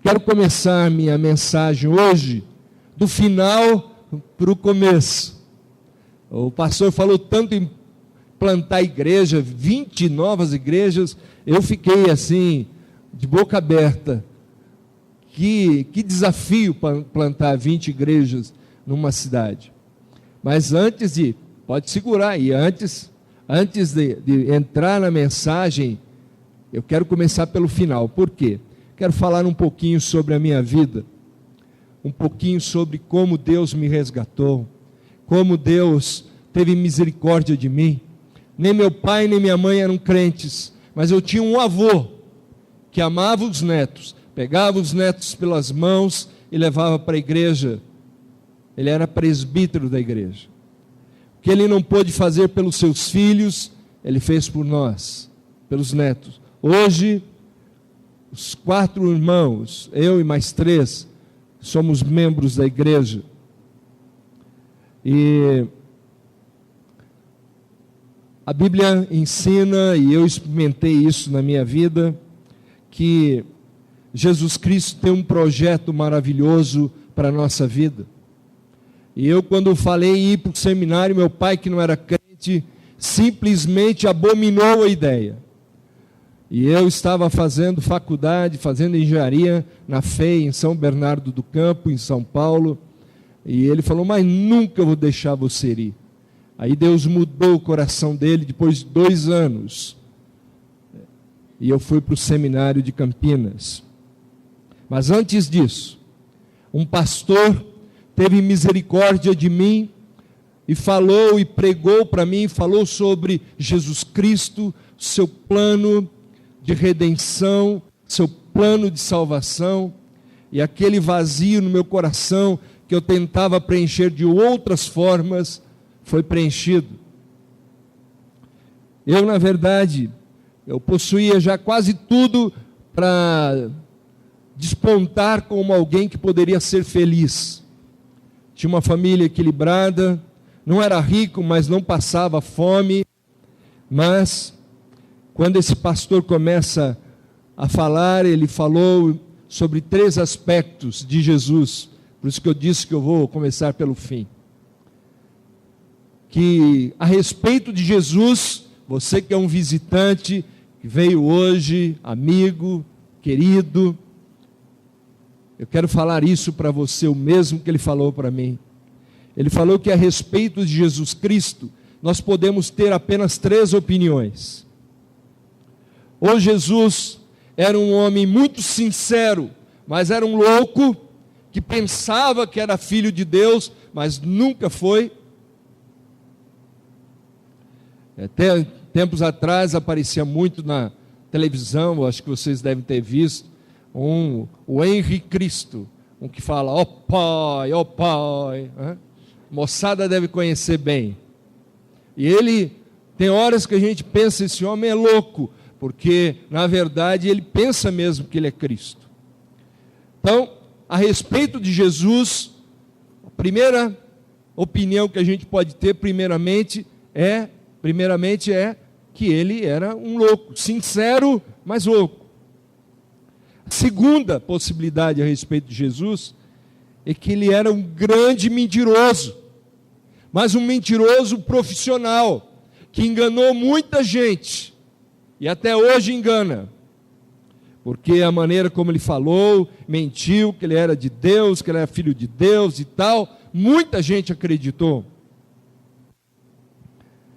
quero começar minha mensagem hoje do final para o começo. O pastor falou tanto em plantar igreja, 20 novas igrejas, eu fiquei assim, de boca aberta. Que desafio plantar 20 igrejas numa cidade. Mas pode segurar aí, antes de entrar na mensagem, eu quero começar pelo final. Por quê? Quero falar um pouquinho sobre a minha vida, um pouquinho sobre como Deus me resgatou, como Deus teve misericórdia de mim. Nem meu pai nem minha mãe eram crentes, mas eu tinha um avô que amava os netos, pegava os netos pelas mãos e levava para a igreja. Ele era presbítero da igreja. O que ele não pôde fazer pelos seus filhos, ele fez por nós, pelos netos. Hoje, os 4 irmãos, eu e mais 3, somos membros da igreja. E a Bíblia ensina, e eu experimentei isso na minha vida, que Jesus Cristo tem um projeto maravilhoso para a nossa vida. E eu, quando falei em ir para o seminário, meu pai, que não era crente, simplesmente abominou a ideia. E eu estava fazendo faculdade, fazendo engenharia na FEI, em São Bernardo do Campo, em São Paulo. E ele falou, mas nunca vou deixar você ir. Aí Deus mudou o coração dele depois de 2 anos. E eu fui para o seminário de Campinas. Mas antes disso, um pastor teve misericórdia de mim e falou e pregou para mim, falou sobre Jesus Cristo, seu plano de redenção, seu plano de salvação, e aquele vazio no meu coração que eu tentava preencher de outras formas, foi preenchido. Eu, na verdade, eu possuía já quase tudo para despontar como alguém que poderia ser feliz. Tinha uma família equilibrada, não era rico, mas não passava fome. Mas, quando esse pastor começa a falar, ele falou sobre 3 aspectos de Jesus. Por isso que eu disse que eu vou começar pelo fim. Que a respeito de Jesus, você que é um visitante, que veio hoje, amigo, querido, eu quero falar isso para você, o mesmo que ele falou para mim. Ele falou que a respeito de Jesus Cristo, nós podemos ter apenas 3 opiniões. Ou Jesus era um homem muito sincero, mas era um louco, que pensava que era filho de Deus, mas nunca foi. Até tempos atrás aparecia muito na televisão, acho que vocês devem ter visto, o Henri Cristo, um que fala, ó pai, moçada deve conhecer bem. E ele, tem horas que a gente pensa, esse homem é louco, porque na verdade ele pensa mesmo que ele é Cristo. Então, a respeito de Jesus, a primeira opinião que a gente pode ter, primeiramente é que ele era um louco, sincero, mas louco. A segunda possibilidade a respeito de Jesus é que ele era um grande mentiroso, mas um mentiroso profissional, que enganou muita gente, e até hoje engana, porque a maneira como ele falou, mentiu que ele era de Deus, que ele era filho de Deus e tal, muita gente acreditou.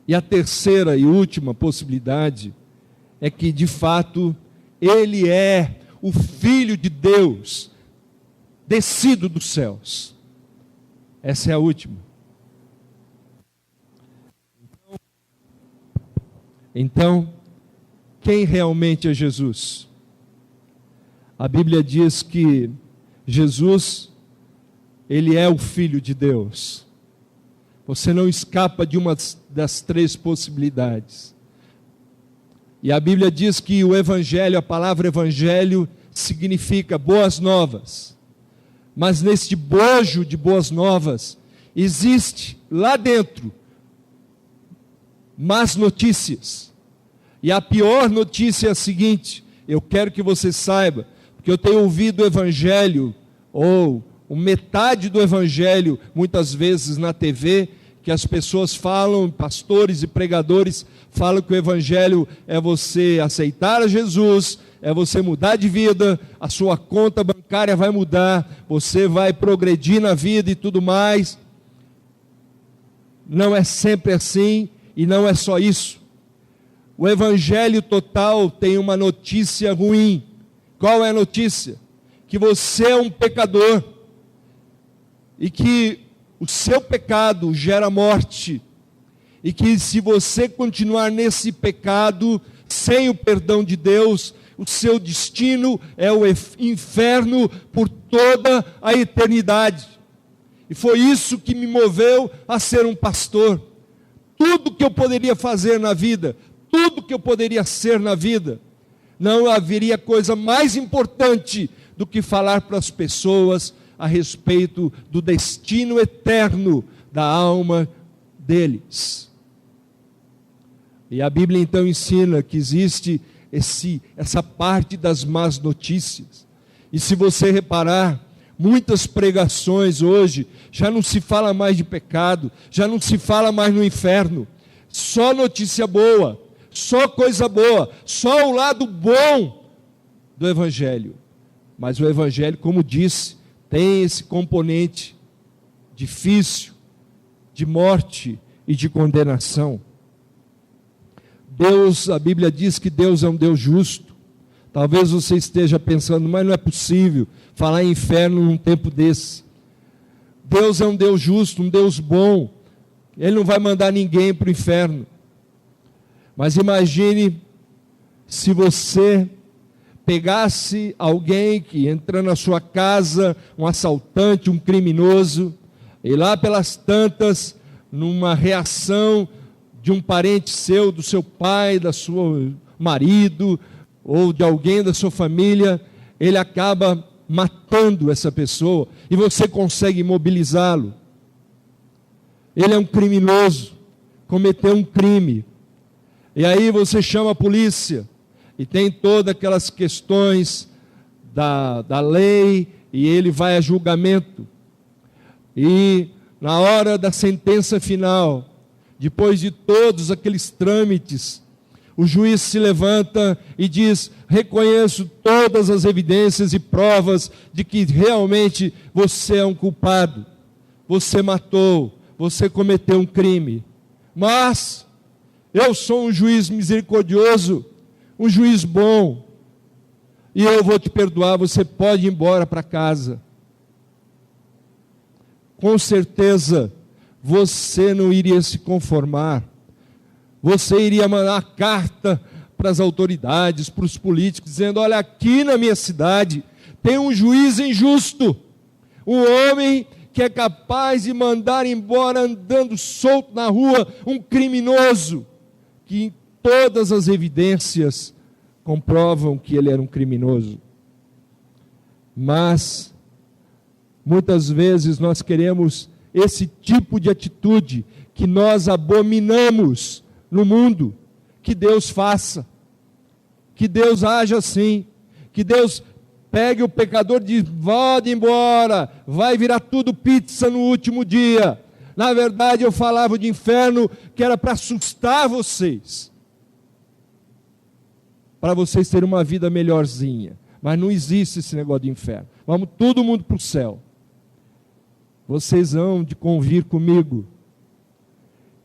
E a terceira e última possibilidade é que, de fato, ele é o Filho de Deus, descido dos céus. Essa é a última. Então, quem realmente é Jesus? A Bíblia diz que Jesus, ele é o Filho de Deus. Você não escapa de uma das 3 possibilidades. E a Bíblia diz que o Evangelho, a palavra Evangelho, significa boas novas. Mas neste bojo de boas novas, existe lá dentro más notícias. E a pior notícia é a seguinte, eu quero que você saiba, porque que eu tenho ouvido o Evangelho, ou metade do Evangelho, muitas vezes na TV, que as pessoas falam, pastores e pregadores falam que o Evangelho é você aceitar a Jesus, é você mudar de vida, a sua conta bancária vai mudar, você vai progredir na vida e tudo mais. Não é sempre assim, e não é só isso. O Evangelho total tem uma notícia ruim. Qual é a notícia? Que você é um pecador, e que o seu pecado gera morte, e que se você continuar nesse pecado, sem o perdão de Deus, o seu destino é o inferno por toda a eternidade. E foi isso que me moveu a ser um pastor. Tudo que eu poderia fazer na vida, tudo que eu poderia ser na vida, não haveria coisa mais importante do que falar para as pessoas a respeito do destino eterno da alma deles. E a Bíblia então ensina que existe essa parte das más notícias. E se você reparar, muitas pregações hoje, já não se fala mais de pecado, já não se fala mais no inferno, só notícia boa, só coisa boa, só o lado bom do Evangelho. Mas o Evangelho, como disse, tem esse componente difícil, de morte e de condenação. Deus, a Bíblia diz que Deus é um Deus justo. Talvez você esteja pensando, mas não é possível falar em inferno num tempo desse. Deus é um Deus justo, um Deus bom. Ele não vai mandar ninguém para o inferno. Mas imagine se você pegasse alguém que entra na sua casa, um assaltante, um criminoso, e lá pelas tantas, numa reação de um parente seu, do seu pai, da sua marido, ou de alguém da sua família, ele acaba matando essa pessoa, e você consegue imobilizá-lo. Ele é um criminoso, cometeu um crime, e aí você chama a polícia, e tem todas aquelas questões da lei, e ele vai a julgamento, e na hora da sentença final, depois de todos aqueles trâmites, o juiz se levanta e diz: reconheço todas as evidências e provas de que realmente você é um culpado, você matou, você cometeu um crime, mas eu sou um juiz misericordioso, um juiz bom, e eu vou te perdoar, você pode ir embora para casa. Com certeza, você não iria se conformar, você iria mandar carta para as autoridades, para os políticos, dizendo: olha, aqui na minha cidade tem um juiz injusto, um homem que é capaz de mandar embora andando solto na rua um criminoso, que em todas as evidências comprovam que ele era um criminoso. Mas muitas vezes nós queremos esse tipo de atitude que nós abominamos no mundo, que Deus faça, que Deus haja assim, que Deus pegue o pecador e diz: pode ir embora, vai virar tudo pizza no último dia. Na verdade eu falava de inferno que era para assustar vocês, para vocês terem uma vida melhorzinha, mas não existe esse negócio de inferno. Vamos todo mundo para o céu. Vocês hão de convir comigo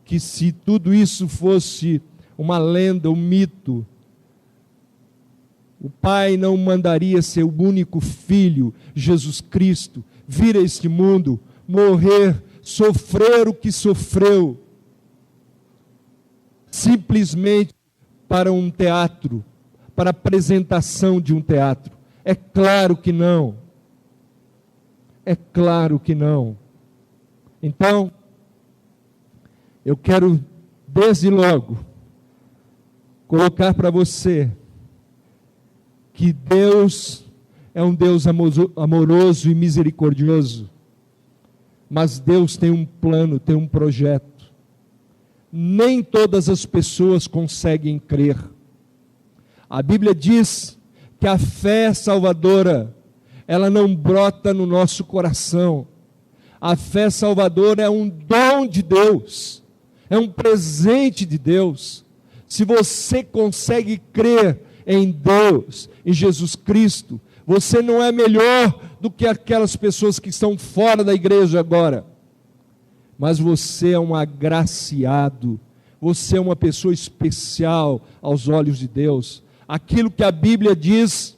que se tudo isso fosse uma lenda, um mito, o Pai não mandaria seu único Filho, Jesus Cristo, vir a este mundo, morrer, sofrer o que sofreu, simplesmente para um teatro, para a apresentação de um teatro. É claro que não. É claro que não. Então, eu quero, desde logo, colocar para você que Deus é um Deus amoroso e misericordioso, mas Deus tem um plano, tem um projeto. Nem todas as pessoas conseguem crer. A Bíblia diz que que a fé salvadora, ela não brota no nosso coração. A fé salvadora é um dom de Deus, é um presente de Deus. Se você consegue crer em Deus, em Jesus Cristo, você não é melhor do que aquelas pessoas que estão fora da igreja agora, mas você é um agraciado, você é uma pessoa especial aos olhos de Deus. Aquilo que a Bíblia diz,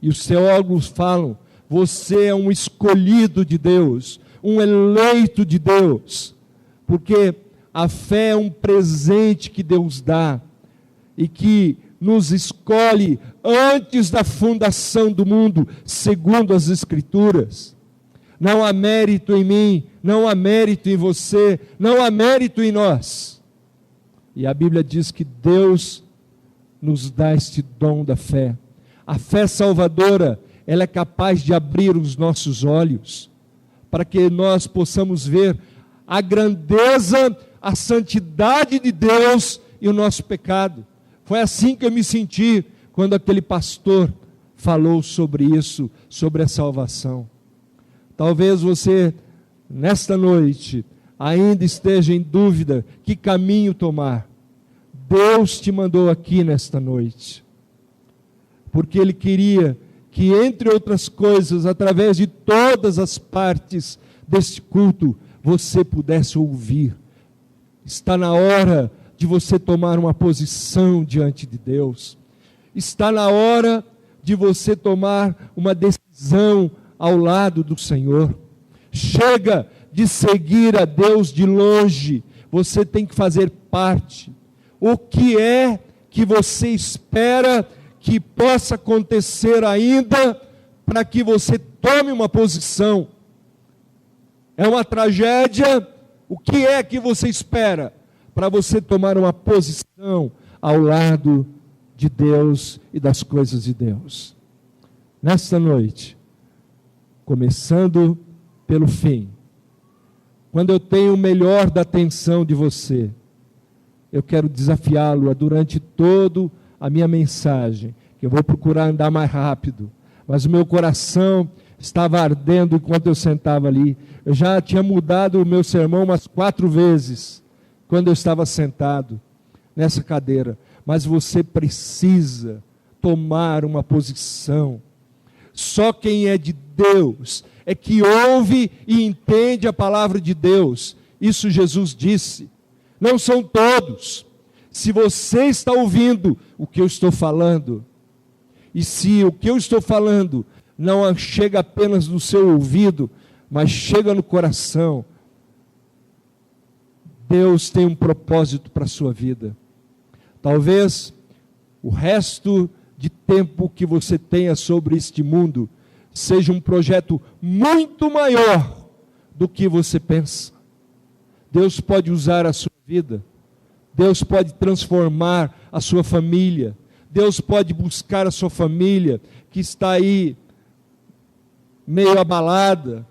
e os teólogos falam, você é um escolhido de Deus, um eleito de Deus, porque a fé é um presente que Deus dá, e que nos escolhe antes da fundação do mundo, segundo as Escrituras. Não há mérito em mim, não há mérito em você, não há mérito em nós. E a Bíblia diz que Deus nos dá este dom da fé. A fé salvadora, ela é capaz de abrir os nossos olhos, para que nós possamos ver a grandeza, a santidade de Deus e o nosso pecado. Foi assim que eu me senti quando aquele pastor falou sobre isso, sobre a salvação. Talvez você, nesta noite, ainda esteja em dúvida que caminho tomar. Deus te mandou aqui nesta noite, porque Ele queria que, entre outras coisas, através de todas as partes deste culto, você pudesse ouvir. Está na hora de você tomar uma posição diante de Deus. Está na hora de você tomar uma decisão ao lado do Senhor. Chega de seguir a Deus de longe. Você tem que fazer parte. O que é que você espera que possa acontecer ainda para que você tome uma posição? É uma tragédia? O que é que você espera para você tomar uma posição ao lado de Deus e das coisas de Deus? Nesta noite, começando pelo fim, quando eu tenho o melhor da atenção de você, eu quero desafiá-lo a, durante toda a minha mensagem, que eu vou procurar andar mais rápido, mas o meu coração estava ardendo enquanto eu sentava ali. Eu já tinha mudado o meu sermão umas 4 vezes, quando eu estava sentado nessa cadeira, mas você precisa tomar uma posição. Só quem é de Deus é que ouve e entende a palavra de Deus. Isso Jesus disse. Não são todos. Se você está ouvindo o que eu estou falando, e se o que eu estou falando não chega apenas no seu ouvido, mas chega no coração, Deus tem um propósito para a sua vida. Talvez o resto de tempo que você tenha sobre este mundo seja um projeto muito maior do que você pensa. Deus pode usar a sua vida, Deus pode transformar a sua família, Deus pode buscar a sua família que está aí meio abalada.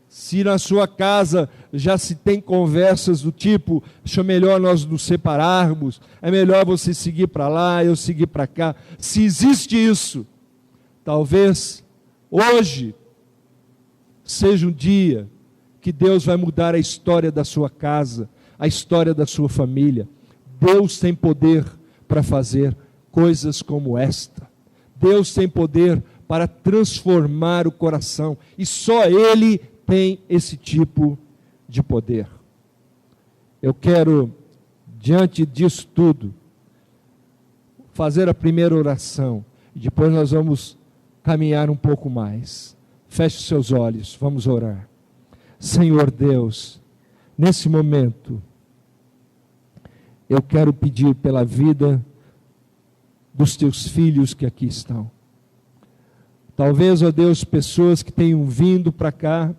Se na sua casa já se tem conversas do tipo, acho melhor nós nos separarmos, é melhor você seguir para lá, eu seguir para cá. Se existe isso, talvez hoje seja um dia que Deus vai mudar a história da sua casa, a história da sua família. Deus tem poder para fazer coisas como esta. Deus tem poder para transformar o coração, e só Ele tem esse tipo de poder. Eu quero, diante disso tudo, fazer a primeira oração, e depois nós vamos caminhar um pouco mais. Feche os seus olhos, vamos orar. Senhor Deus, nesse momento, eu quero pedir pela vida dos teus filhos que aqui estão. Talvez, ó Deus, pessoas que tenham vindo para cá,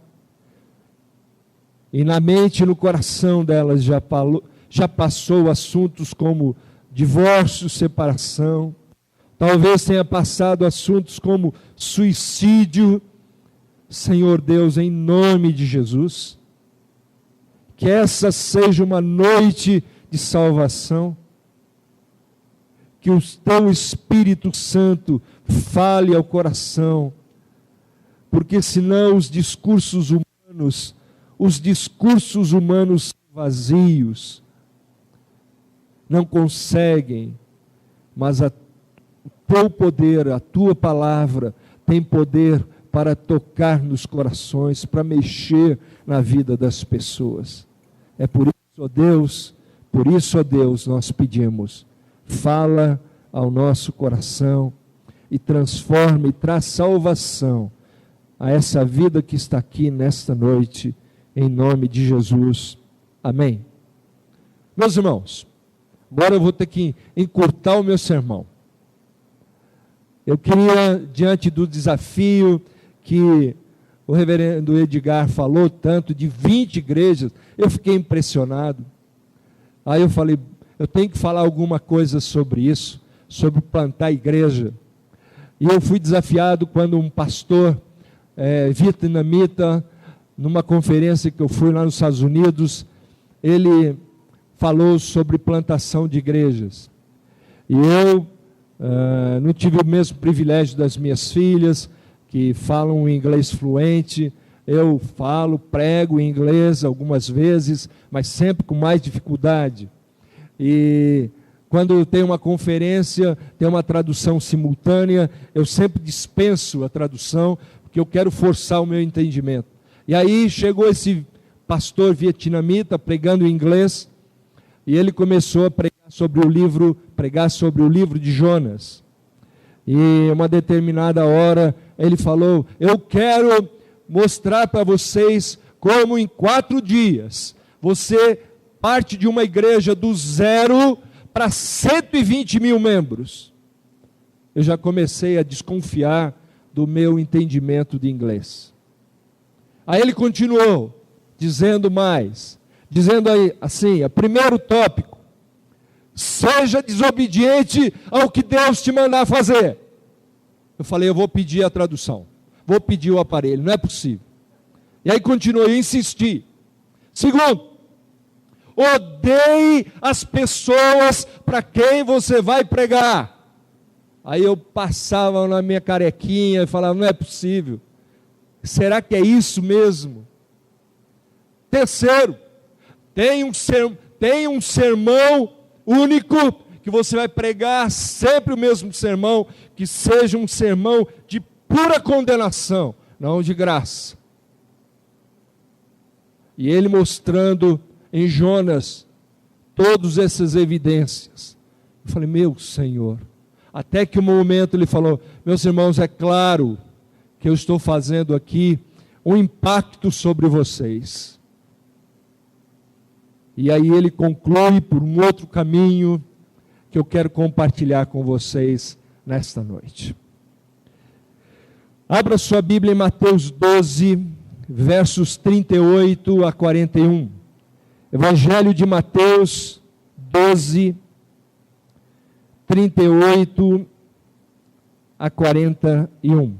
e na mente e no coração delas já passou assuntos como divórcio, separação. Talvez tenha passado assuntos como suicídio. Senhor Deus, em nome de Jesus, que essa seja uma noite de salvação. que o teu Espírito Santo fale ao coração, porque senão os discursos humanos são vazios, não conseguem, mas o teu poder, a tua palavra tem poder para tocar nos corações, para mexer na vida das pessoas. É por isso, ó Deus, nós pedimos, fala ao nosso coração e transforma e traz salvação a essa vida que está aqui nesta noite, em nome de Jesus. Amém. Meus irmãos, agora eu vou ter que encurtar o meu sermão. Eu queria, diante do desafio que o reverendo Edgar falou tanto, de 20 igrejas, eu fiquei impressionado. Aí eu falei, eu tenho que falar alguma coisa sobre isso, sobre plantar igreja. E eu fui desafiado quando um pastor vietnamita, numa conferência que eu fui lá nos Estados Unidos, ele falou sobre plantação de igrejas. E eu não tive o mesmo privilégio das minhas filhas, que falam inglês fluente. Eu prego em inglês algumas vezes, mas sempre com mais dificuldade. E quando tem uma conferência, tem uma tradução simultânea, eu sempre dispenso a tradução, porque eu quero forçar o meu entendimento. E aí chegou esse pastor vietnamita pregando em inglês, e ele começou a pregar sobre o livro de Jonas. E uma determinada hora ele falou, eu quero mostrar para vocês como em 4 dias você parte de uma igreja do 0 para 120 mil membros. Eu já comecei a desconfiar do meu entendimento de inglês. Aí ele continuou, dizendo aí assim, primeiro tópico, seja desobediente ao que Deus te mandar fazer. Eu falei, eu vou pedir a tradução, vou pedir o aparelho, não é possível. E aí continuou, eu insisti. Segundo, odeie as pessoas para quem você vai pregar. Aí eu passava na minha carequinha e falava, não é possível. Será que é isso mesmo? Terceiro, tem um sermão único, que você vai pregar sempre o mesmo sermão, que seja um sermão de pura condenação, não de graça. E ele mostrando em Jonas todas essas evidências. Eu falei, meu Senhor, até que um momento ele falou, meus irmãos, é claro que eu estou fazendo aqui um impacto sobre vocês. E aí ele conclui por um outro caminho que eu quero compartilhar com vocês nesta noite. Abra sua Bíblia em Mateus 12, versos 38 a 41. Evangelho de Mateus 12, 38 a 41.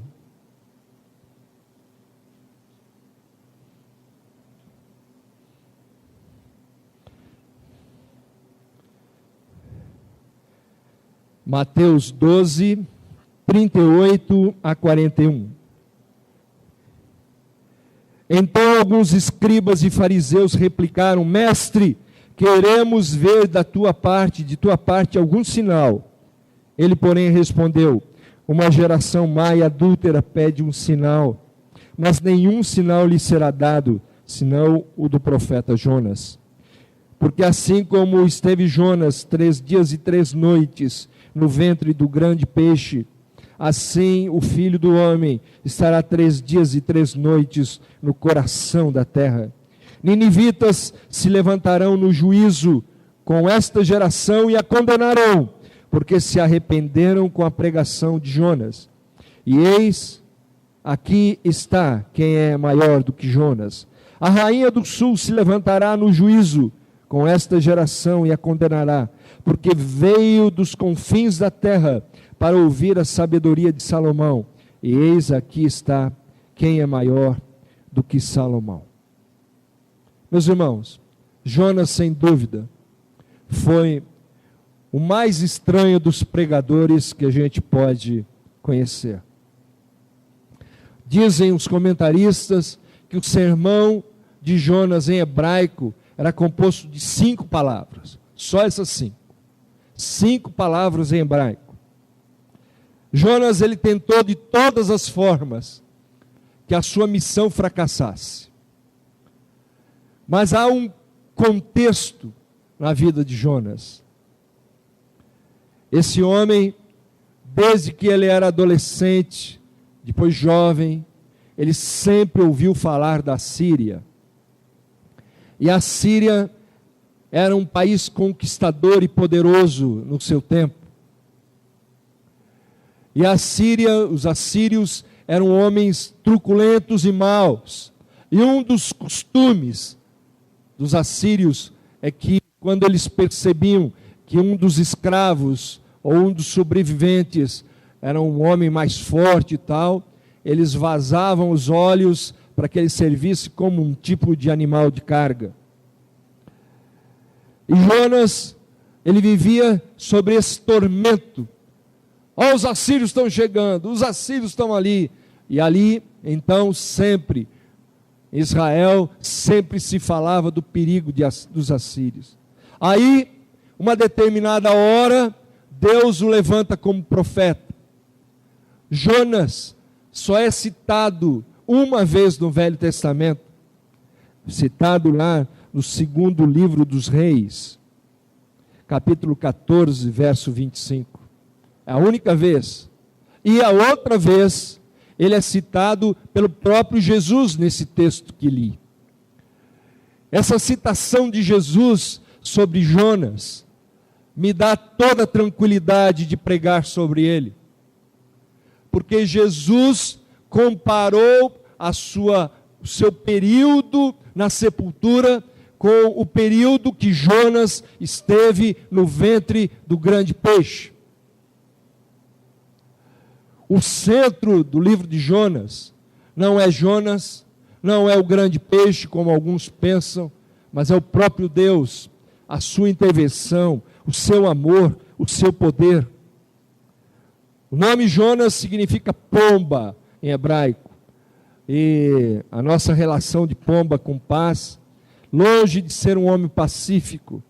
Mateus 12, 38 a 41. Então alguns escribas e fariseus replicaram, mestre, queremos ver de tua parte algum sinal. Ele, porém, respondeu, uma geração má e adúltera pede um sinal, mas nenhum sinal lhe será dado, senão o do profeta Jonas. Porque assim como esteve Jonas 3 dias e 3 noites no ventre do grande peixe, assim o Filho do Homem estará 3 dias e 3 noites no coração da terra. Ninivitas se levantarão no juízo com esta geração e a condenarão, porque se arrependeram com a pregação de Jonas. E eis, aqui está quem é maior do que Jonas. A rainha do sul se levantará no juízo com esta geração e a condenará, porque veio dos confins da terra para ouvir a sabedoria de Salomão. E eis, aqui está quem é maior do que Salomão. Meus irmãos, Jonas, sem dúvida, foi o mais estranho dos pregadores que a gente pode conhecer. Dizem os comentaristas que o sermão de Jonas em hebraico era composto de 5 palavras, só essas 5. 5 palavras em hebraico. Jonas, ele tentou de todas as formas que a sua missão fracassasse. Mas há um contexto na vida de Jonas. Esse homem, desde que ele era adolescente, depois jovem, ele sempre ouviu falar da Síria. E a Síria era um país conquistador e poderoso no seu tempo. E a Síria, os assírios, eram homens truculentos e maus. E um dos costumes dos assírios é que, quando eles percebiam que um dos escravos ou um dos sobreviventes era um homem mais forte e tal, eles vazavam os olhos para que ele servisse como um tipo de animal de carga. E Jonas, ele vivia sobre esse tormento. Ó, os assírios estão chegando, os assírios estão ali. E ali, então, sempre, Israel sempre se falava do perigo dos assírios. Aí, uma determinada hora, Deus o levanta como profeta. Jonas só é citado uma vez no Velho Testamento, citado lá no 2º livro dos Reis, capítulo 14, verso 25. É a única vez. E a outra vez, ele é citado pelo próprio Jesus nesse texto que li. Essa citação de Jesus sobre Jonas me dá toda a tranquilidade de pregar sobre ele. Porque Jesus comparou o seu período na sepultura com o período que Jonas esteve no ventre do grande peixe. O centro do livro de Jonas não é Jonas, não é o grande peixe, como alguns pensam, mas é o próprio Deus, a sua intervenção, o seu amor, o seu poder. O nome Jonas significa pomba em hebraico. E a nossa relação de pomba com paz, longe de ser um homem pacífico,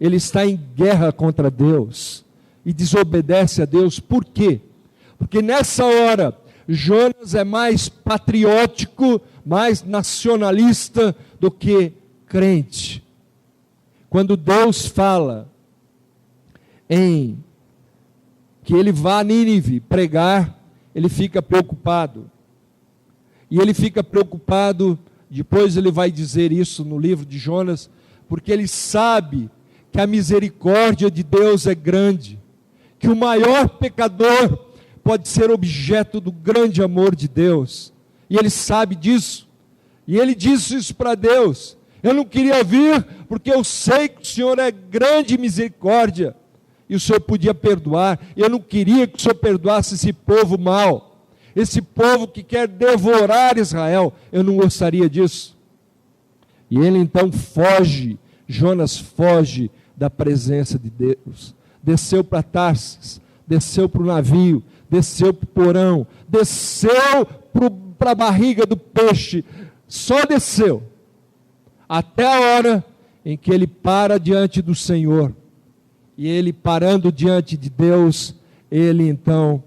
ele está em guerra contra Deus e desobedece a Deus. Por quê? Porque nessa hora, Jonas é mais patriótico, mais nacionalista do que crente. Quando Deus fala em que ele vá a Nínive pregar, ele fica preocupado. E ele fica preocupado, depois ele vai dizer isso no livro de Jonas, porque ele sabe que a misericórdia de Deus é grande, que o maior pecador pode ser objeto do grande amor de Deus, e ele sabe disso, e ele disse isso para Deus: eu não queria vir, porque eu sei que o Senhor é grande misericórdia, e o Senhor podia perdoar, eu não queria que o Senhor perdoasse esse povo mau, esse povo que quer devorar Israel, eu não gostaria disso. E ele então foge, Jonas foge da presença de Deus, desceu para Tarsis, desceu para o navio, desceu para o porão, desceu para a barriga do peixe, só desceu, até a hora em que ele para diante do Senhor, e ele parando diante de Deus, ele então,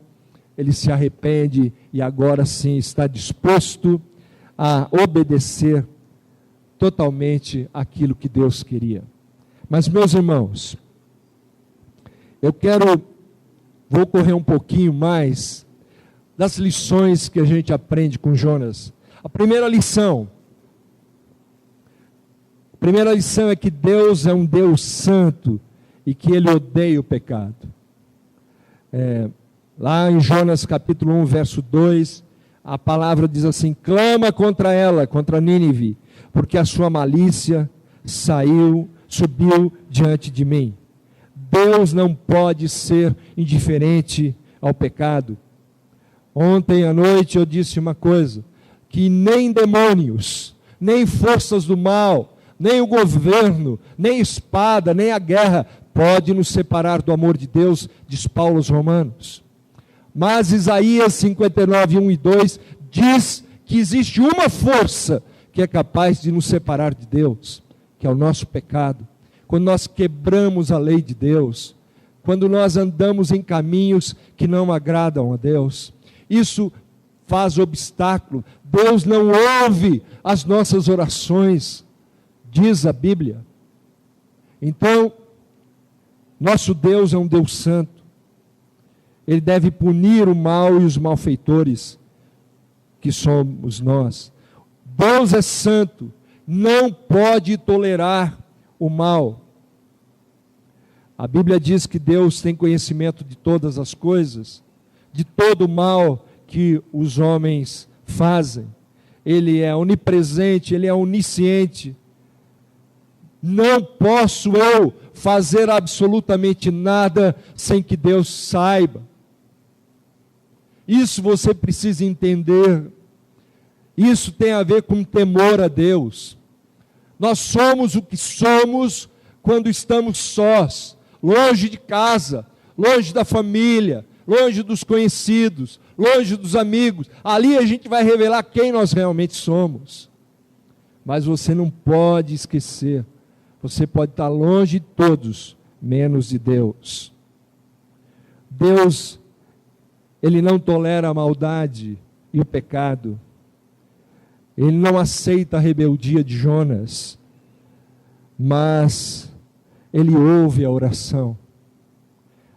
ele se arrepende, e agora sim está disposto a obedecer totalmente aquilo que Deus queria. Mas meus irmãos, vou correr um pouquinho mais das lições que a gente aprende com Jonas. A primeira lição é que Deus é um Deus santo e que Ele odeia o pecado. Lá em Jonas capítulo 1, verso 2, a palavra diz assim: clama contra ela, contra Nínive, porque a sua malícia subiu diante de mim. Deus não pode ser indiferente ao pecado. Ontem à noite eu disse uma coisa, que nem demônios, nem forças do mal, nem o governo, nem espada, nem a guerra pode nos separar do amor de Deus, diz Paulo aos Romanos. Mas Isaías 59, 1 e 2 diz que existe uma força que é capaz de nos separar de Deus, que é o nosso pecado. Quando nós quebramos a lei de Deus, quando nós andamos em caminhos que não agradam a Deus, isso faz obstáculo. Deus não ouve as nossas orações, diz a Bíblia. Então, nosso Deus é um Deus santo. Ele deve punir o mal e os malfeitores, que somos nós. Deus é santo, não pode tolerar o mal. A Bíblia diz que Deus tem conhecimento de todas as coisas, de todo o mal que os homens fazem. Ele é onipresente, Ele é onisciente. Não posso eu fazer absolutamente nada sem que Deus saiba. Isso você precisa entender. Isso tem a ver com temor a Deus. Nós somos o que somos quando estamos sós, longe de casa, longe da família, longe dos conhecidos, longe dos amigos. Ali a gente vai revelar quem nós realmente somos. Mas você não pode esquecer, você pode estar longe de todos, menos de Deus. Deus, Ele não tolera a maldade e o pecado. Ele não aceita a rebeldia de Jonas, mas Ele ouve a oração.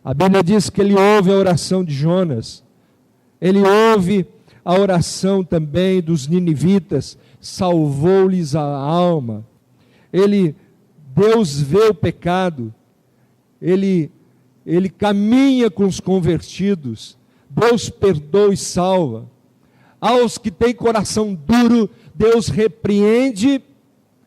A Bíblia diz que Ele ouve a oração de Jonas. Ele ouve a oração também dos ninivitas, salvou-lhes a alma. Deus vê o pecado, Ele caminha com os convertidos, Deus perdoa e salva. Aos que têm coração duro, Deus repreende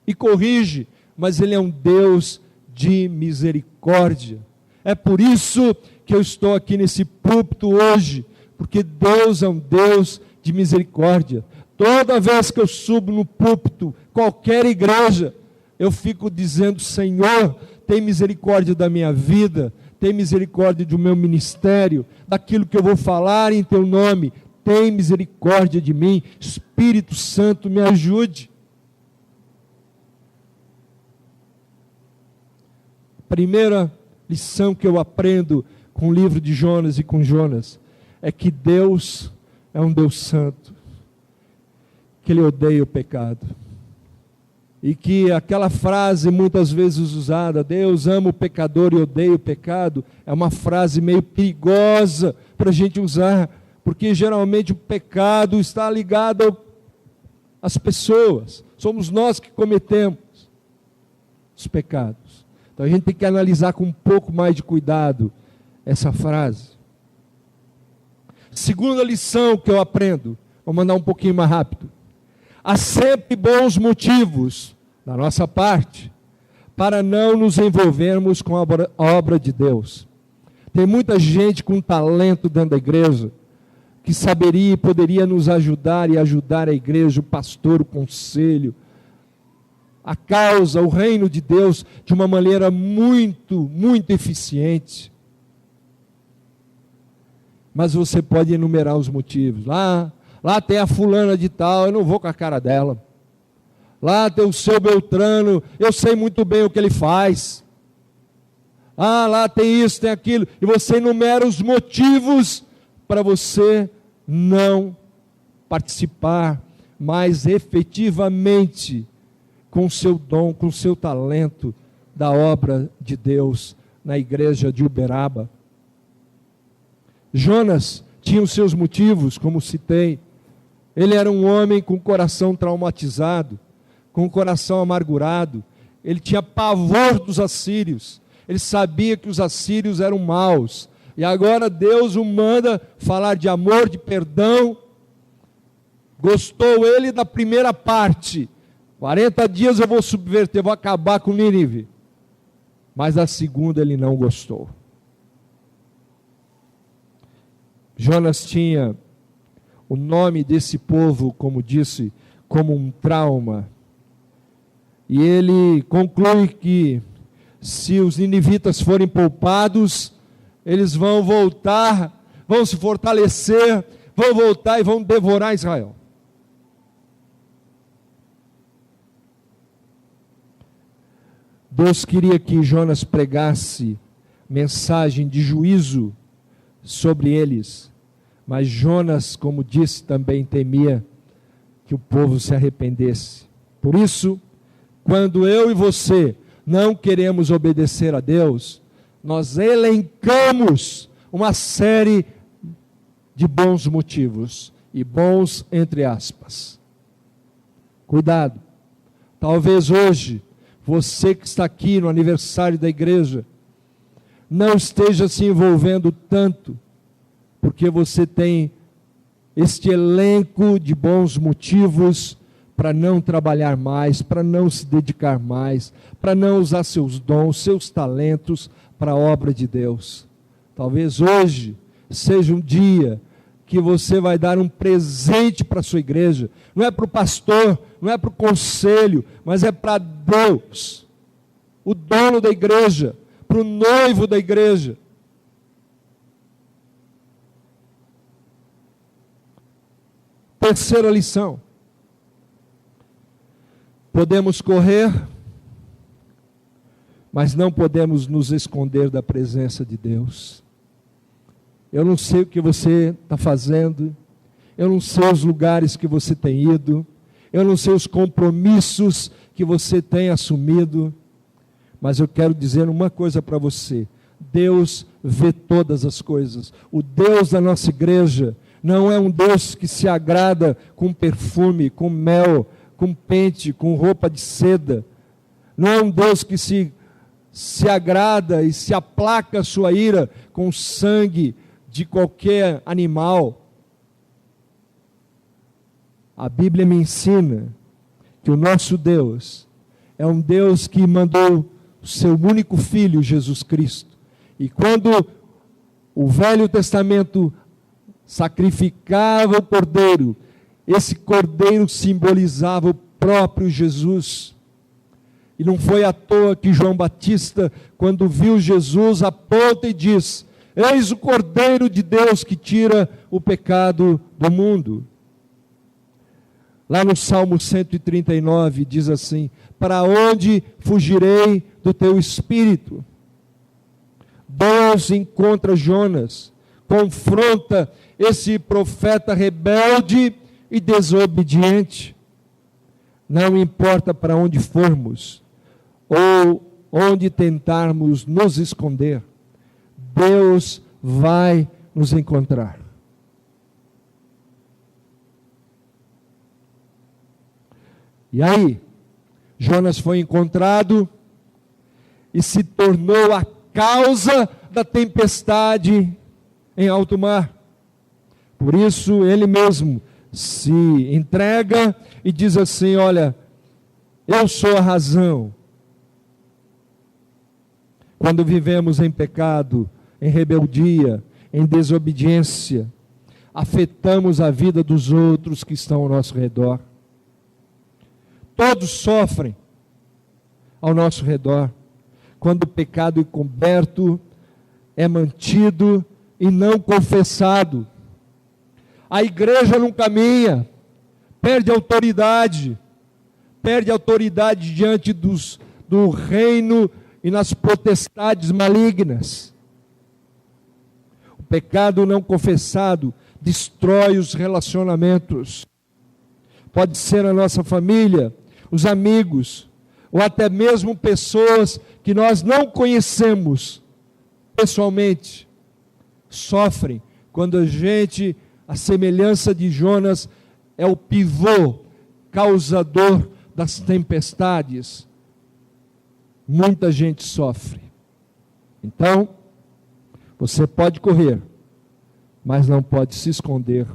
e corrige, mas Ele é um Deus de misericórdia. É por isso que eu estou aqui nesse púlpito hoje, porque Deus é um Deus de misericórdia. Toda vez que eu subo no púlpito, qualquer igreja, eu fico dizendo: Senhor, tem misericórdia da minha vida, tem misericórdia do meu ministério, daquilo que eu vou falar em Teu nome, tem misericórdia de mim. Espírito Santo, me ajude. Primeira lição que eu aprendo com o livro de Jonas e com Jonas é que Deus é um Deus santo, que Ele odeia o pecado, e que aquela frase muitas vezes usada, Deus ama o pecador e odeia o pecado, é uma frase meio perigosa para a gente usar, porque geralmente o pecado está ligado às pessoas, somos nós que cometemos os pecados. Então a gente tem que analisar com um pouco mais de cuidado essa frase. Segunda lição que eu aprendo, vou mandar um pouquinho mais rápido. Há sempre bons motivos da nossa parte para não nos envolvermos com a obra de Deus. Tem muita gente com talento dentro da igreja que saberia e poderia nos ajudar e ajudar a igreja, o pastor, o conselho, a causa, o reino de Deus de uma maneira muito, muito eficiente. Mas você pode enumerar os motivos. Lá tem a fulana de tal, eu não vou com a cara dela. Lá tem o seu Beltrano, eu sei muito bem o que ele faz. Lá tem isso, tem aquilo. E você enumera os motivos para você não participar mais efetivamente com o seu dom, com o seu talento da obra de Deus na igreja de Uberaba. Jonas tinha os seus motivos, como citei. Ele era um homem com o coração traumatizado, com o coração amargurado. Ele tinha pavor dos assírios. Ele sabia que os assírios eram maus. E agora Deus o manda falar de amor, de perdão. Gostou ele da primeira parte. 40 dias eu vou subverter, vou acabar com Nínive. Mas da segunda ele não gostou. Jonas tinha o nome desse povo, como disse, como um trauma. E ele conclui que se os ninivitas forem poupados, eles vão voltar, vão se fortalecer, vão voltar e vão devorar Israel. Deus queria que Jonas pregasse mensagem de juízo sobre eles, mas Jonas, como disse, também temia que o povo se arrependesse. Por isso, quando eu e você não queremos obedecer a Deus, nós elencamos uma série de bons motivos, e bons entre aspas. Cuidado, talvez hoje, você que está aqui no aniversário da igreja, não esteja se envolvendo tanto, porque você tem este elenco de bons motivos para não trabalhar mais, para não se dedicar mais, para não usar seus dons, seus talentos para a obra de Deus. Talvez hoje seja um dia que você vai dar um presente para a sua igreja. Não é para o pastor, não é para o conselho, mas é para Deus, o dono da igreja, para o noivo da igreja. Terceira lição: podemos correr, mas não podemos nos esconder da presença de Deus. Eu não sei o que você está fazendo, eu não sei os lugares que você tem ido, eu não sei os compromissos que você tem assumido, mas eu quero dizer uma coisa para você: Deus vê todas as coisas. O Deus da nossa igreja não é um Deus que se agrada com perfume, com mel, com pente, com roupa de seda. Não é um Deus que se agrada e se aplaca a sua ira com sangue de qualquer animal. A Bíblia me ensina que o nosso Deus é um Deus que mandou o seu único Filho, Jesus Cristo. E quando o Velho Testamento sacrificava o cordeiro, esse cordeiro simbolizava o próprio Jesus. E não foi à toa que João Batista, quando viu Jesus, aponta e diz: eis o Cordeiro de Deus que tira o pecado do mundo. Lá no Salmo 139 diz assim: para onde fugirei do teu espírito? Deus encontra Jonas, confronta esse profeta rebelde e desobediente. Não importa para onde formos, ou onde tentarmos nos esconder, Deus vai nos encontrar. E aí, Jonas foi encontrado e se tornou a causa da tempestade em alto mar. Por isso, ele mesmo se entrega e diz assim: olha, eu sou a razão. Quando vivemos em pecado, em rebeldia, em desobediência, afetamos a vida dos outros que estão ao nosso redor. Todos sofrem ao nosso redor, quando o pecado encoberto é mantido e não confessado. A igreja não caminha, perde autoridade diante do reino e nas potestades malignas. O pecado não confessado destrói os relacionamentos. Pode ser a nossa família, os amigos, ou até mesmo pessoas que nós não conhecemos pessoalmente, sofrem quando a gente, a semelhança de Jonas, é o pivô causador das tempestades. Muita gente sofre. Então, você pode correr, mas não pode se esconder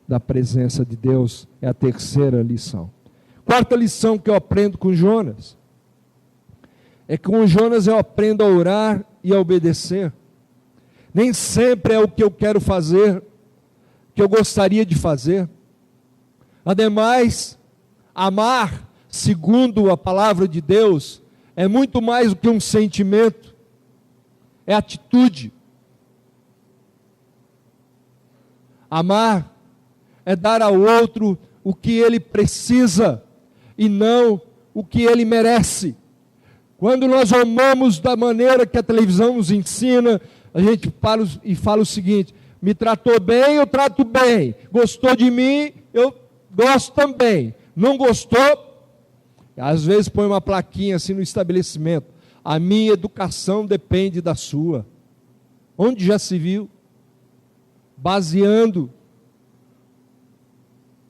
da presença de Deus. É a terceira lição. Quarta lição que eu aprendo com Jonas é que com Jonas eu aprendo a orar e a obedecer. Nem sempre é o que eu quero fazer, que eu gostaria de fazer. Ademais, amar, segundo a palavra de Deus, é muito mais do que um sentimento, é atitude. Amar é dar ao outro o que ele precisa e não o que ele merece. Quando nós amamos da maneira que a televisão nos ensina, a gente para e fala o seguinte: me tratou bem, eu trato bem. Gostou de mim, eu gosto também. Não gostou? Às vezes põe uma plaquinha assim no estabelecimento: a minha educação depende da sua. Onde já se viu? Baseando,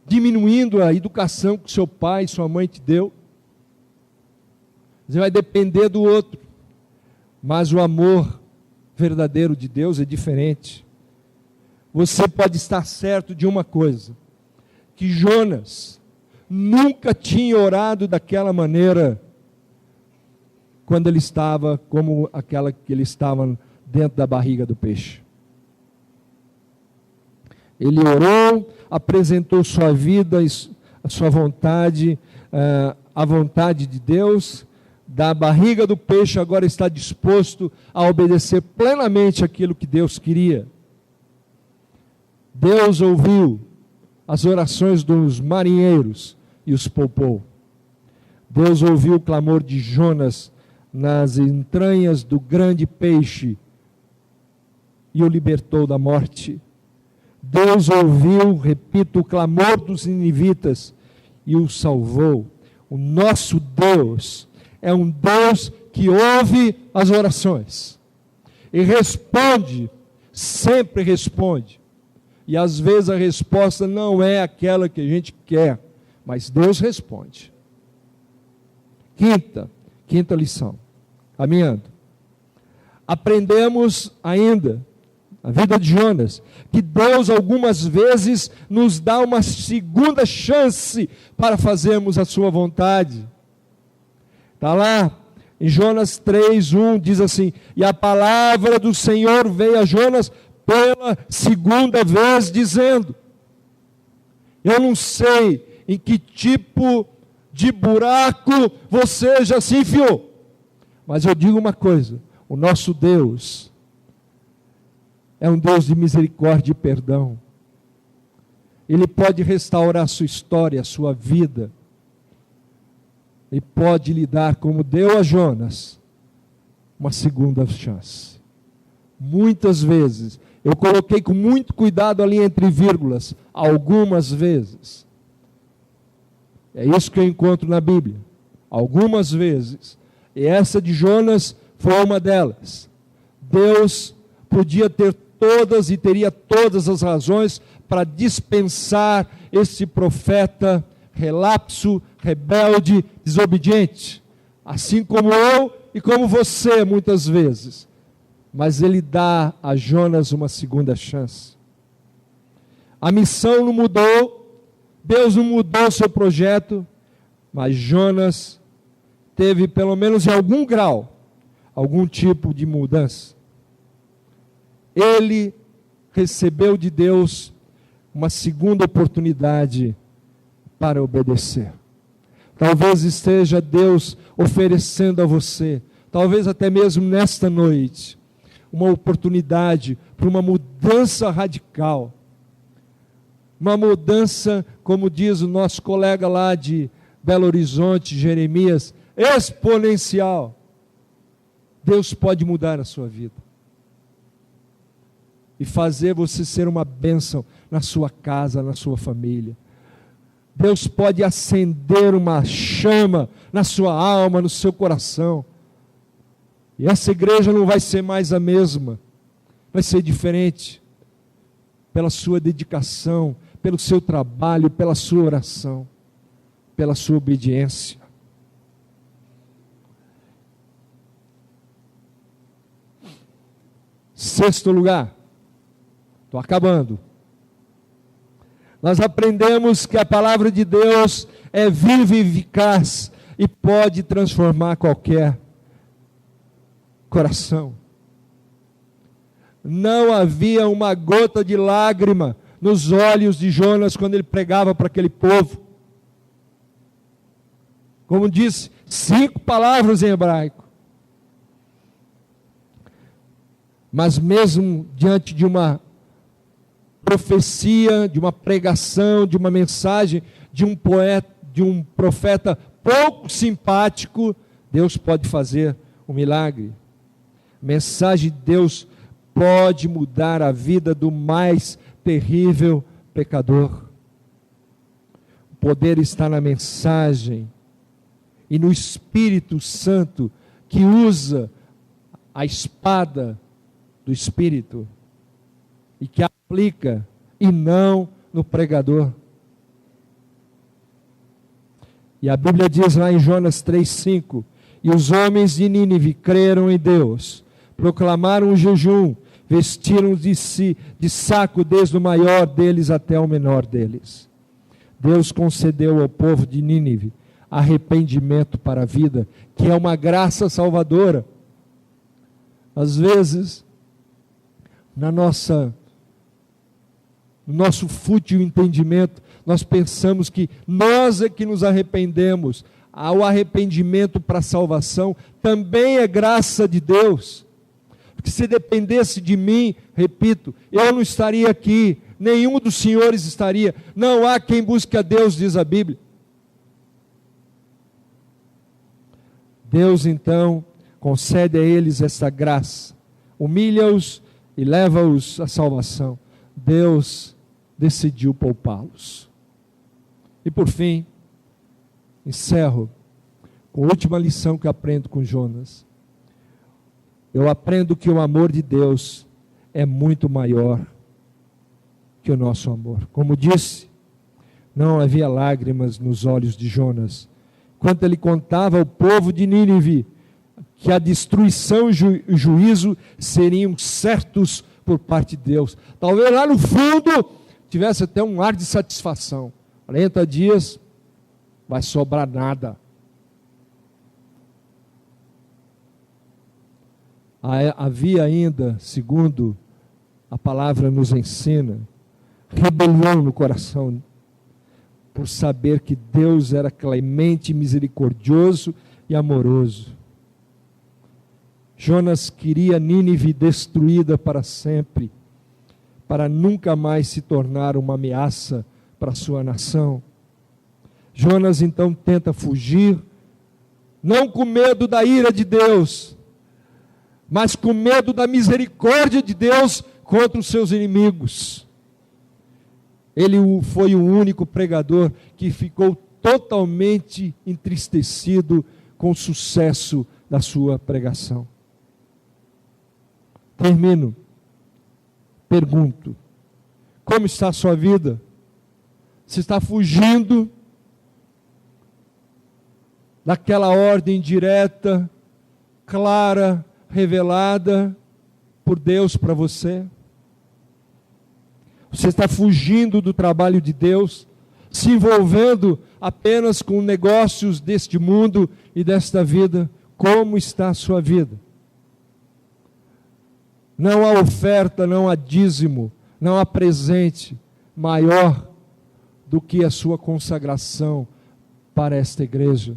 diminuindo a educação que seu pai e sua mãe te deu. Você vai depender do outro. Mas o amor verdadeiro de Deus é diferente. Você pode estar certo de uma coisa: que Jonas nunca tinha orado daquela maneira quando ele estava como aquela que ele estava dentro da barriga do peixe. Ele orou, apresentou sua vida, a sua vontade, a vontade de Deus. Da barriga do peixe agora está disposto a obedecer plenamente aquilo que Deus queria. Deus ouviu as orações dos marinheiros e os poupou. Deus ouviu o clamor de Jonas nas entranhas do grande peixe e o libertou da morte. Deus ouviu, repito, o clamor dos ninivitas e o salvou. O nosso Deus é um Deus que ouve as orações e responde, sempre responde. E às vezes a resposta não é aquela que a gente quer, mas Deus responde. Quinta lição, caminhando. Aprendemos ainda, na vida de Jonas, que Deus algumas vezes nos dá uma segunda chance para fazermos a sua vontade. Está lá, em Jonas 3:1, diz assim: e a palavra do Senhor veio a Jonas pela segunda vez, dizendo... Eu não sei em que tipo de buraco você já se enfiou, mas eu digo uma coisa: o nosso Deus é um Deus de misericórdia e perdão. Ele pode restaurar a sua história, a sua vida. E pode lhe dar, como deu a Jonas, uma segunda chance. Muitas vezes, eu coloquei com muito cuidado ali entre vírgulas, algumas vezes. É isso que eu encontro na Bíblia. Algumas vezes. E essa de Jonas foi uma delas. Deus podia ter todas e teria todas as razões para dispensar esse profeta relapso, rebelde, desobediente, assim como eu e como você muitas vezes. Mas ele dá a Jonas uma segunda chance. A missão não mudou, Deus não mudou seu projeto, mas Jonas teve, pelo menos em algum grau, algum tipo de mudança. Ele recebeu de Deus uma segunda oportunidade para obedecer. Talvez esteja Deus oferecendo a você, talvez até mesmo nesta noite, uma oportunidade para uma mudança radical. Uma mudança, como diz o nosso colega lá de Belo Horizonte, Jeremias, exponencial. Deus pode mudar a sua vida e fazer você ser uma bênção na sua casa, na sua família. Deus pode acender uma chama na sua alma, no seu coração. E essa igreja não vai ser mais a mesma, vai ser diferente, pela sua dedicação, pelo seu trabalho, pela sua oração, pela sua obediência. Sexto lugar, estou acabando. Nós aprendemos que a palavra de Deus é viva e eficaz e pode transformar qualquer coração. Não havia uma gota de lágrima nos olhos de Jonas quando ele pregava para aquele povo. Como disse, 5 palavras em hebraico. Mas mesmo diante de uma profecia, de uma pregação, de uma mensagem, de um poeta, de um profeta pouco simpático, Deus pode fazer um milagre. A mensagem de Deus pode mudar a vida do mais terrível pecador. O poder está na mensagem e no Espírito Santo, que usa a espada do Espírito e que aplica, e não no pregador. E a Bíblia diz lá em Jonas 3,5: e os homens de Nínive creram em Deus, proclamaram um jejum, vestiram-se de saco desde o maior deles até o menor deles. Deus concedeu ao povo de Nínive arrependimento para a vida, que é uma graça salvadora. Às vezes, no nosso fútil entendimento, nós pensamos que nós é que nos arrependemos. O arrependimento para a salvação também é graça de Deus. Porque se dependesse de mim, repito, eu não estaria aqui, nenhum dos senhores estaria. Não há quem busque a Deus, diz a Bíblia. Deus então concede a eles essa graça, humilha-os e leva-os à salvação. Deus decidiu poupá-los. E por fim, encerro com a última lição que aprendo com Jonas. Eu aprendo que o amor de Deus é muito maior que o nosso amor. Como disse, não havia lágrimas nos olhos de Jonas, quando ele contava ao povo de Nínive que a destruição e o juízo seriam certos por parte de Deus. Talvez lá no fundo tivesse até um ar de satisfação. 40 dias, vai sobrar nada. Havia ainda, segundo a palavra nos ensina, rebelião no coração, por saber que Deus era clemente, misericordioso e amoroso. Jonas queria Nínive destruída para sempre, para nunca mais se tornar uma ameaça para a sua nação. Jonas então tenta fugir, não com medo da ira de Deus, mas com medo da misericórdia de Deus contra os seus inimigos. Ele foi o único pregador que ficou totalmente entristecido com o sucesso da sua pregação. Termino. Pergunto: como está a sua vida? Você está fugindo daquela ordem direta, clara, revelada por Deus para você? Você está fugindo do trabalho de Deus, se envolvendo apenas com negócios deste mundo e desta vida? Como está a sua vida? Não há oferta, não há dízimo, não há presente maior do que a sua consagração para esta igreja.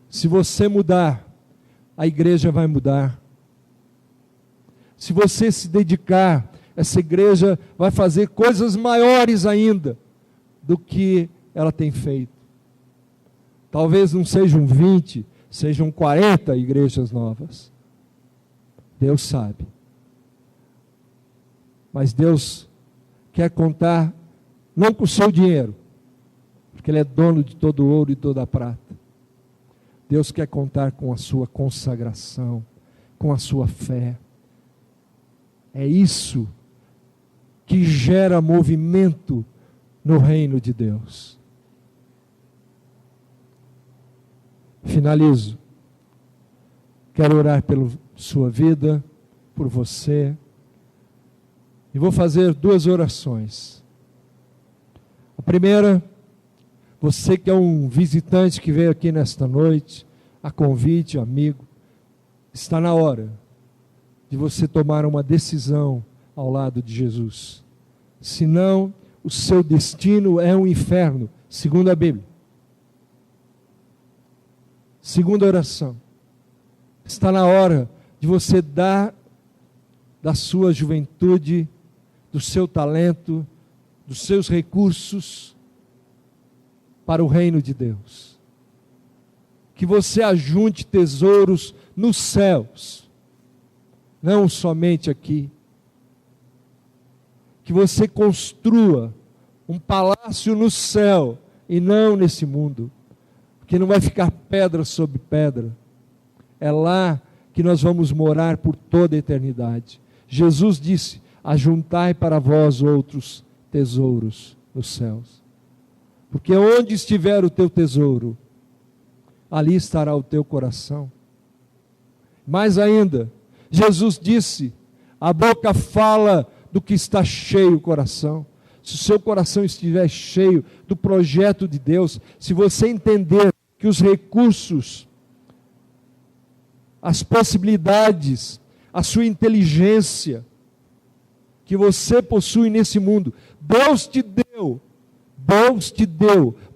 Se você mudar, a igreja vai mudar. Se você se dedicar, essa igreja vai fazer coisas maiores ainda do que ela tem feito. Talvez não sejam 20, sejam 40 igrejas novas. Deus sabe. Mas Deus quer contar não com o seu dinheiro, porque Ele é dono de todo o ouro e toda a prata. Deus quer contar com a sua consagração, com a sua fé. É isso que gera movimento no reino de Deus. Finalizo. Quero orar pela sua vida, por você. E vou fazer 2 orações. A primeira, você que é um visitante que veio aqui nesta noite, a convite, amigo, está na hora de você tomar uma decisão ao lado de Jesus. Senão, o seu destino é um inferno, segundo a Bíblia. Segunda oração. Está na hora de você dar da sua juventude, do seu talento, dos seus recursos para o reino de Deus. Que você ajunte tesouros nos céus, não somente aqui. Que você construa um palácio no céu e não nesse mundo, porque não vai ficar pedra sobre pedra. É lá que nós vamos morar por toda a eternidade. Jesus disse: ajuntai para vós outros tesouros nos céus, porque onde estiver o teu tesouro, ali estará o teu coração. Mais ainda, Jesus disse: a boca fala do que está cheio o coração. Se o seu coração estiver cheio do projeto de Deus, se você entender que os recursos, as possibilidades, a sua inteligência que você possui nesse mundo, Deus te deu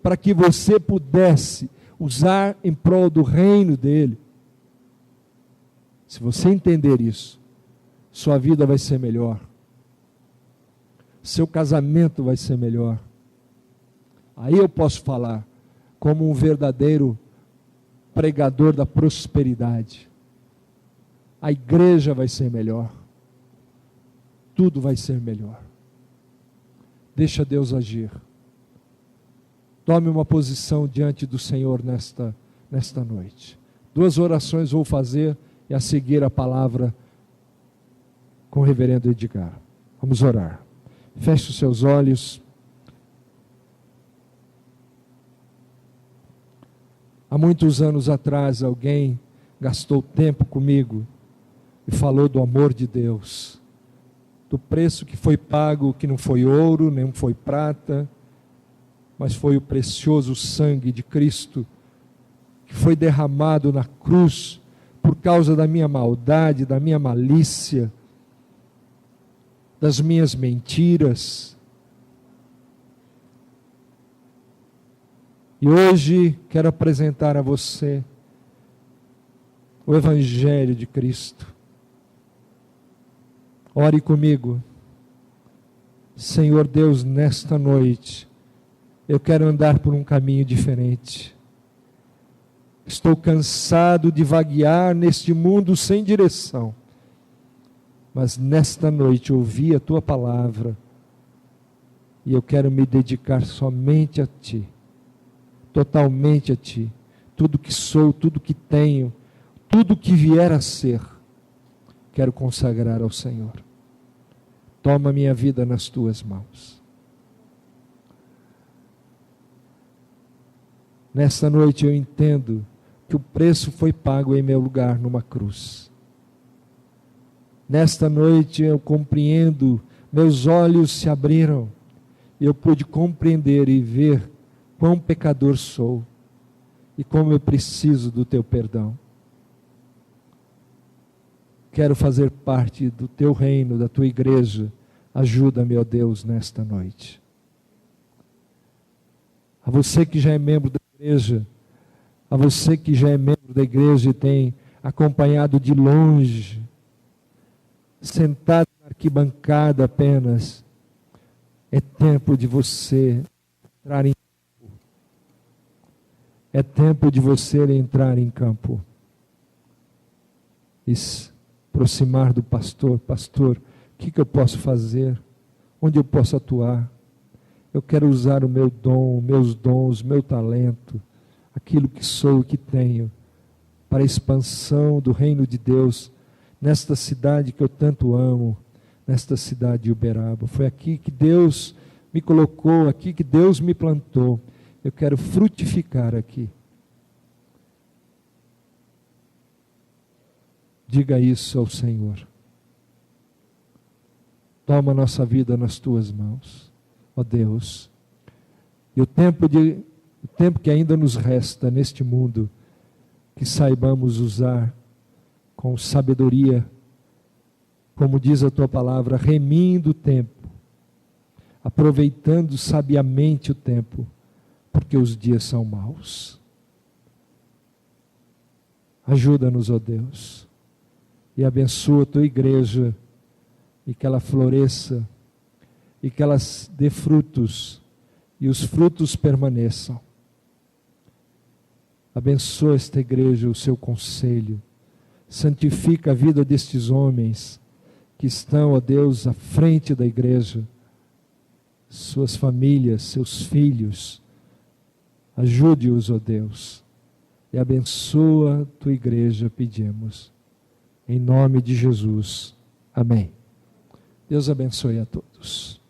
para que você pudesse usar em prol do reino dele. Se você entender isso, sua vida vai ser melhor, seu casamento vai ser melhor. Aí eu posso falar como um verdadeiro pregador da prosperidade. A igreja vai ser melhor, tudo vai ser melhor. Deixa Deus agir. Tome uma posição diante do Senhor nesta noite. 2 orações vou fazer e a seguir a palavra com o reverendo Edgar. Vamos orar. Feche os seus olhos. Há muitos anos atrás alguém gastou tempo comigo e falou do amor de Deus, do preço que foi pago, que não foi ouro, nem foi prata, mas foi o precioso sangue de Cristo, que foi derramado na cruz, por causa da minha maldade, da minha malícia, das minhas mentiras. E hoje quero apresentar a você o Evangelho de Cristo. Ore comigo. Senhor Deus, nesta noite, eu quero andar por um caminho diferente. Estou cansado de vaguear neste mundo sem direção. Mas nesta noite ouvi a Tua palavra e eu quero me dedicar somente a Ti, totalmente a Ti. Tudo que sou, tudo que tenho, tudo que vier a ser, quero consagrar ao Senhor. Toma minha vida nas Tuas mãos. Nesta noite eu entendo que o preço foi pago em meu lugar numa cruz. Nesta noite eu compreendo, meus olhos se abriram, e eu pude compreender e ver quão pecador sou, e como eu preciso do Teu perdão. Quero fazer parte do Teu reino, da Tua igreja. Ajuda-me, ó Deus, nesta noite. A você que já é membro da igreja, a você que já é membro da igreja e tem acompanhado de longe, sentado na arquibancada apenas, é tempo de você entrar em campo. É tempo de você entrar em campo. E se aproximar do pastor. Pastor, o que eu posso fazer? Onde eu posso atuar? Eu quero usar o meu dom, meus dons, meu talento, aquilo que sou e que tenho, para a expansão do reino de Deus, nesta cidade que eu tanto amo, nesta cidade de Uberaba. Foi aqui que Deus me colocou, aqui que Deus me plantou. Eu quero frutificar aqui. Diga isso ao Senhor. Toma a nossa vida nas Tuas mãos, ó Deus. E o tempo que ainda nos resta neste mundo, que saibamos usar com sabedoria, como diz a Tua palavra, remindo o tempo, aproveitando sabiamente o tempo, porque os dias são maus. Ajuda-nos, ó Deus, e abençoa a tua igreja, e que ela floresça, e que ela dê frutos, e os frutos permaneçam. Abençoa esta igreja, o seu conselho, santifica a vida destes homens, que estão, ó Deus, à frente da igreja, suas famílias, seus filhos, ajude-os, ó Deus, e abençoa a tua igreja, pedimos, em nome de Jesus, amém. Deus abençoe a todos.